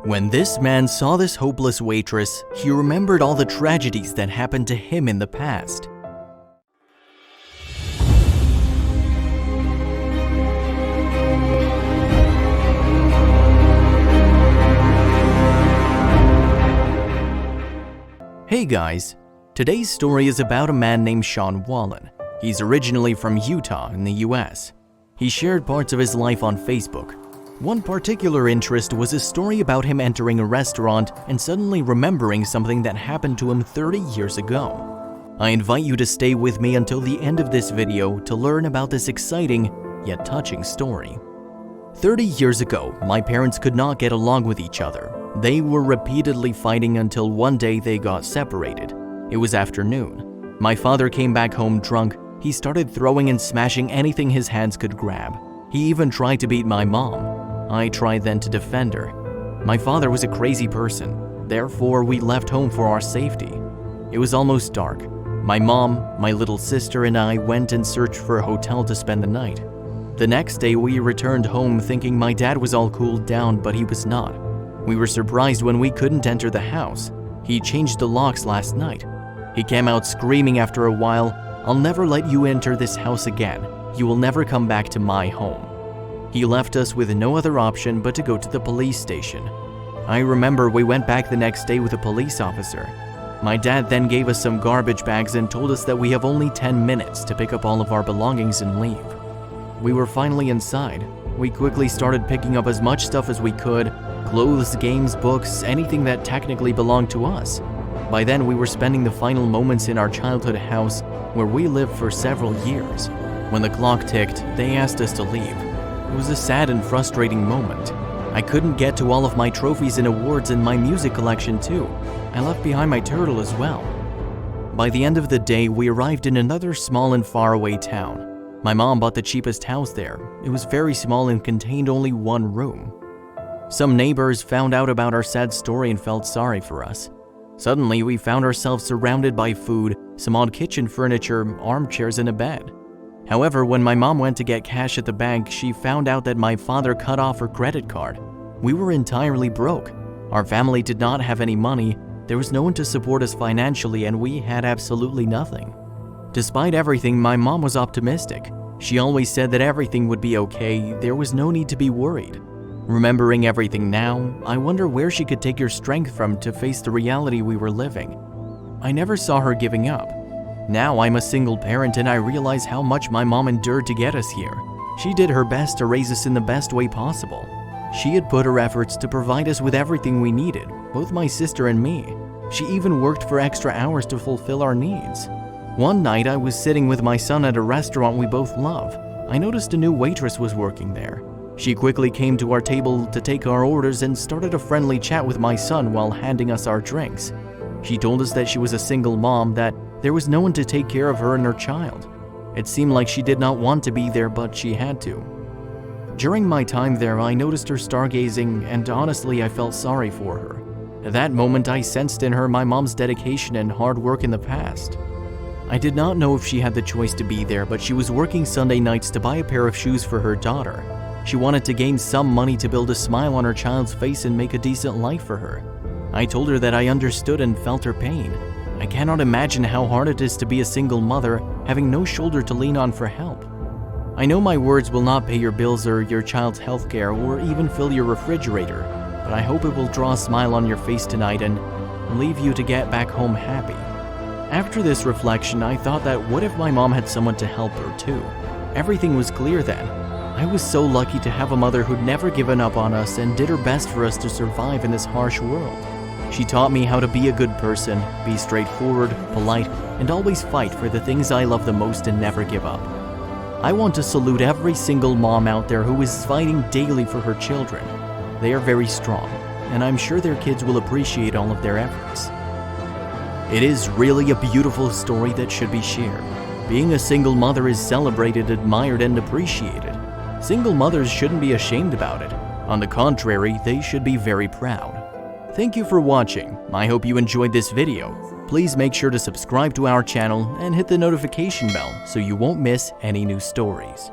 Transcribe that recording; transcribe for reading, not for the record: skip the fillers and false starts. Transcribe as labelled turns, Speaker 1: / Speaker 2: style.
Speaker 1: When this man saw this hopeless waitress, he remembered all the tragedies that happened to him in the past. Hey guys, today's story is about a man named Sean Wallen. He's originally from Utah in the US. He shared parts of his life on Facebook. One particular interest was a story about him entering a restaurant and suddenly remembering something that happened to him 30 years ago. I invite you to stay with me until the end of this video to learn about this exciting yet touching story. 30 years ago, my parents could not get along with each other. They were repeatedly fighting until one day they got separated. It was afternoon. My father came back home drunk. He started throwing and smashing anything his hands could grab. He even tried to beat my mom. I tried then to defend her. My father was a crazy person. Therefore, we left home for our safety. It was almost dark. My mom, my little sister, and I went and searched for a hotel to spend the night. The next day, we returned home thinking my dad was all cooled down, but he was not. We were surprised when we couldn't enter the house. He changed the locks last night. He came out screaming after a while, "I'll never let you enter this house again. You will never come back to my home." He left us with no other option but to go to the police station. I remember we went back the next day with a police officer. My dad then gave us some garbage bags and told us that we have only 10 minutes to pick up all of our belongings and leave. We were finally inside. We quickly started picking up as much stuff as we could: clothes, games, books, anything that technically belonged to us. By then, we were spending the final moments in our childhood house where we lived for several years. When the clock ticked, they asked us to leave. It was a sad and frustrating moment. I couldn't get to all of my trophies and awards and my music collection too. I left behind my turtle as well. By the end of the day, we arrived in another small and faraway town. My mom bought the cheapest house there. It was very small and contained only one room. Some neighbors found out about our sad story and felt sorry for us. Suddenly, we found ourselves surrounded by food, some odd kitchen furniture, armchairs, and a bed. However, when my mom went to get cash at the bank, she found out that my father cut off her credit card. We were entirely broke. Our family did not have any money. There was no one to support us financially, and we had absolutely nothing. Despite everything, my mom was optimistic. She always said that everything would be okay. There was no need to be worried. Remembering everything now, I wonder where she could take her strength from to face the reality we were living. I never saw her giving up. Now I'm a single parent and I realize how much my mom endured to get us here. She did her best to raise us in the best way possible. She had put her efforts to provide us with everything we needed, both my sister and me. She even worked for extra hours to fulfill our needs. One night I was sitting with my son at a restaurant we both love. I noticed a new waitress was working there. She quickly came to our table to take our orders and started a friendly chat with my son while handing us our drinks. She told us that she was a single mom, that there was no one to take care of her and her child. It seemed like she did not want to be there, but she had to. During my time there, I noticed her stargazing, and honestly, I felt sorry for her. At that moment, I sensed in her my mom's dedication and hard work in the past. I did not know if she had the choice to be there, but she was working Sunday nights to buy a pair of shoes for her daughter. She wanted to gain some money to build a smile on her child's face and make a decent life for her. I told her that I understood and felt her pain. I cannot imagine how hard it is to be a single mother, having no shoulder to lean on for help. I know my words will not pay your bills or your child's health care or even fill your refrigerator, but I hope it will draw a smile on your face tonight and leave you to get back home happy. After this reflection, I thought that what if my mom had someone to help her too? Everything was clear then. I was so lucky to have a mother who'd never given up on us and did her best for us to survive in this harsh world. She taught me how to be a good person, be straightforward, polite, and always fight for the things I love the most and never give up. I want to salute every single mom out there who is fighting daily for her children. They are very strong, and I'm sure their kids will appreciate all of their efforts. It is really a beautiful story that should be shared. Being a single mother is celebrated, admired, and appreciated. Single mothers shouldn't be ashamed about it. On the contrary, they should be very proud. Thank you for watching. I hope you enjoyed this video. Please make sure to subscribe to our channel and hit the notification bell so you won't miss any new stories.